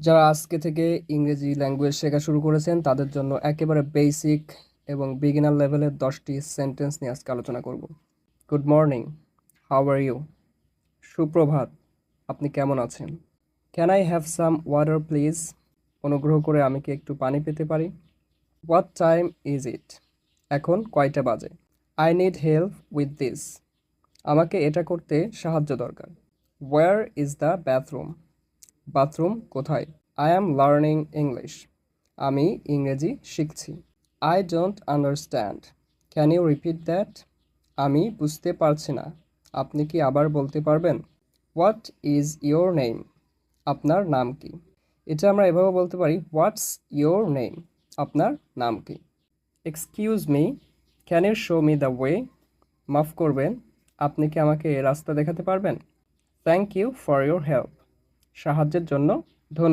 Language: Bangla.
যারা আজকে থেকে ইংরেজি ল্যাঙ্গুয়েজ শেখা শুরু করেছেন তাদের জন্য একেবারে বেসিক এবং বিগিনার লেভেলের 10টি সেন্টেন্স নিয়ে আজকে আলোচনা করব। Good morning, how are you? সুপ্রভাত, আপনি কেমন আছেন? Can I have some water please? অনুগ্রহ করে আমি কি একটু পানি পেতে পারি? What time is it? এখন কয়টা বাজে? I need help with this. আমাকে এটা করতে সাহায্য দরকার। Where is the bathroom? Bathroom কোথায়? I am learning English. আমি ইংরেজি শিখছি। I don't understand. Can you repeat that? আমি বুঝতে পারছি না, আপনি কি আবার বলতে পারবেন? What is your name? আপনার নাম কি? এটা আমরা এভাবে বলতে পারি, হোয়াটস ইয়োর নেম? আপনার নাম কি? Excuse me, can you show me the way? মাফ করবেন, আপনি কি আমাকে রাস্তা দেখাতে পারবেন? Thank you for your help. সাহায্যের জন্য ধন্যবাদ।